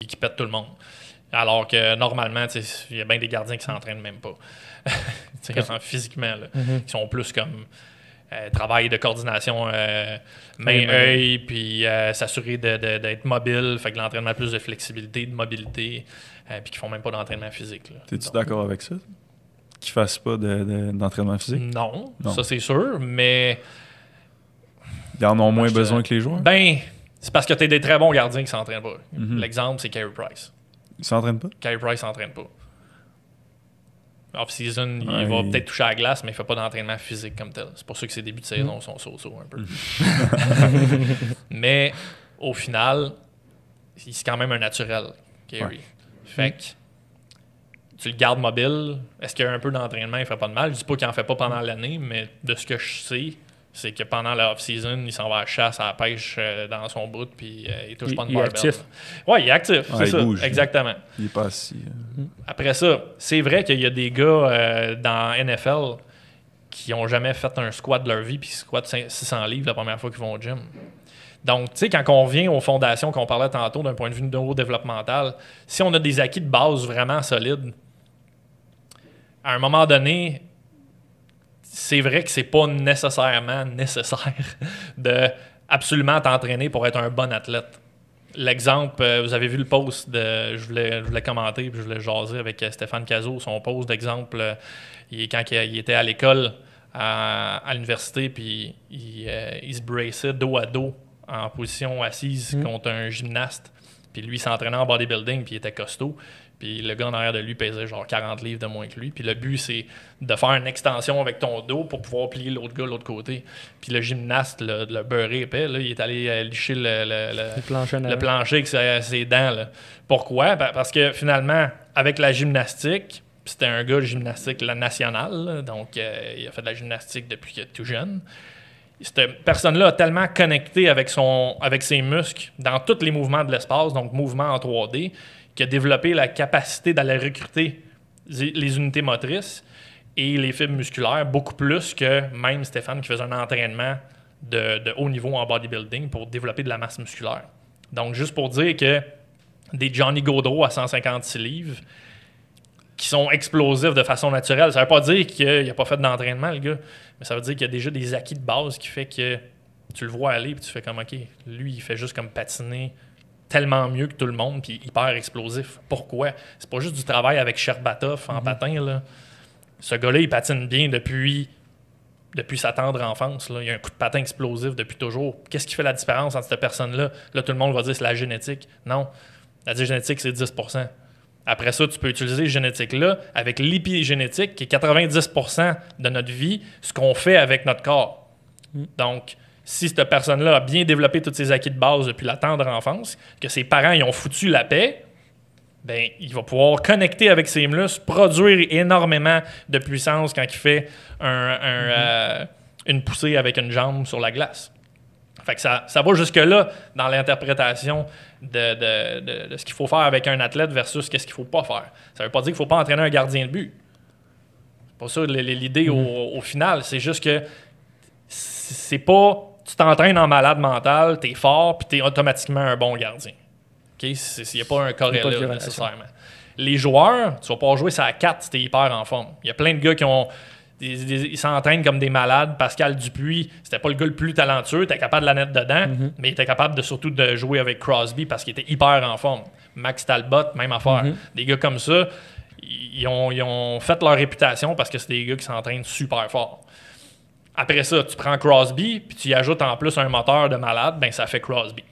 qui pètent tout le monde. Alors que normalement, il y a bien des gardiens qui s'entraînent même pas. Physiquement, là, qui sont plus comme travail de coordination main-œil, puis s'assurer d'être mobile, fait que l'entraînement a plus de flexibilité, de mobilité, puis qui font même pas d'entraînement physique. T'es-tu d'accord avec ça? Qu'ils fassent pas d'entraînement physique? Non, ça c'est sûr, mais... Ils en ont moins besoin que les joueurs? Ben, c'est parce que t'es des très bons gardiens qui s'entraînent pas. L'exemple, c'est Carey Price. Il s'entraîne pas? Carey Price s'entraîne pas. Off-season, il va peut-être toucher à la glace, mais il fait pas d'entraînement physique comme tel. C'est pour ça que ses débuts de saison sont so-so un peu. Mais au final, c'est quand même un naturel, Carey. Fait que tu le gardes mobile. Est-ce qu'il y a un peu d'entraînement, il fait pas de mal? Je dis pas qu'il en fait pas pendant l'année, mais de ce que je sais, c'est que pendant la off-season, il s'en va à la chasse, à la pêche dans son bout, puis il touche pas de barbell. Il est actif. Oui, il est actif, c'est ça. Bouge. Exactement. Il est pas assis. Après ça, c'est vrai qu'il y a des gars dans NFL qui n'ont jamais fait un squat de leur vie, puis qui squattent 600 livres la première fois qu'ils vont au gym. Donc, tu sais, quand on revient aux fondations qu'on parlait tantôt d'un point de vue neurodéveloppemental, si on a des acquis de base vraiment solides, à un moment donné, c'est vrai que c'est pas nécessairement nécessaire de absolument t'entraîner pour être un bon athlète. L'exemple, vous avez vu le post je voulais commenter puis je voulais jaser avec Stéphane Cazot, son post d'exemple, quand il était à l'école à l'université, puis il se braçait dos à dos en position assise contre un gymnaste, puis lui il s'entraînait en bodybuilding, puis il était costaud. Puis le gars en arrière de lui pesait genre 40 livres de moins que lui. Puis le but, c'est de faire une extension avec ton dos pour pouvoir plier l'autre gars de l'autre côté. Puis le gymnaste, le beurré épais, là, il est allé licher le plancher avec ses dents. Là. Pourquoi? Parce que finalement, avec la gymnastique, c'était un gars de gymnastique nationale, là, donc il a fait de la gymnastique depuis qu'il est tout jeune. Cette personne-là a tellement connecté avec ses muscles dans tous les mouvements de l'espace, donc mouvements en 3D, qui a développé la capacité d'aller recruter les unités motrices et les fibres musculaires beaucoup plus que même Stéphane qui faisait un entraînement de haut niveau en bodybuilding pour développer de la masse musculaire. Donc, juste pour dire que des Johnny Gaudreau à 156 livres qui sont explosifs de façon naturelle, ça ne veut pas dire qu'il n'a pas fait d'entraînement, le gars, mais ça veut dire qu'il y a déjà des acquis de base qui fait que tu le vois aller et tu fais comme, OK, lui, il fait juste comme patiner tellement mieux que tout le monde, puis hyper explosif. Pourquoi? C'est pas juste du travail avec Sherbatov en patin, là. Ce gars-là, il patine bien depuis sa tendre enfance, là. Il a un coup de patin explosif depuis toujours. Qu'est-ce qui fait la différence entre cette personne-là? Là, tout le monde va dire que c'est la génétique. Non. La génétique, c'est 10%. Après ça, tu peux utiliser la génétique-là avec l'épigénétique, qui est 90% de notre vie, ce qu'on fait avec notre corps. Donc, si cette personne-là a bien développé tous ses acquis de base depuis la tendre enfance, que ses parents y ont foutu la paix, ben, il va pouvoir connecter avec ses muscles, produire énormément de puissance quand il fait une poussée avec une jambe sur la glace. Fait que ça va jusque-là dans l'interprétation de ce qu'il faut faire avec un athlète versus qu'est-ce qu'il ne faut pas faire. Ça ne veut pas dire qu'il ne faut pas entraîner un gardien de but. C'est pas ça l'idée au final. C'est juste que c'est pas... Tu t'entraînes en malade mental, t'es fort, puis t'es automatiquement un bon gardien. Il n'y a pas un corrélé nécessairement. Les joueurs, tu vas pas jouer ça à 4 si t'es hyper en forme. Il y a plein de gars qui ont... Ils s'entraînent comme des malades. Pascal Dupuis, c'était pas le gars le plus talentueux, il était capable de la mettre dedans, mais il était capable surtout de jouer avec Crosby parce qu'il était hyper en forme. Max Talbot, même affaire. Des gars comme ça, ils ont fait leur réputation parce que c'est des gars qui s'entraînent super fort. Après ça, tu prends Crosby, puis tu y ajoutes en plus un moteur de malade, ben ça fait Crosby.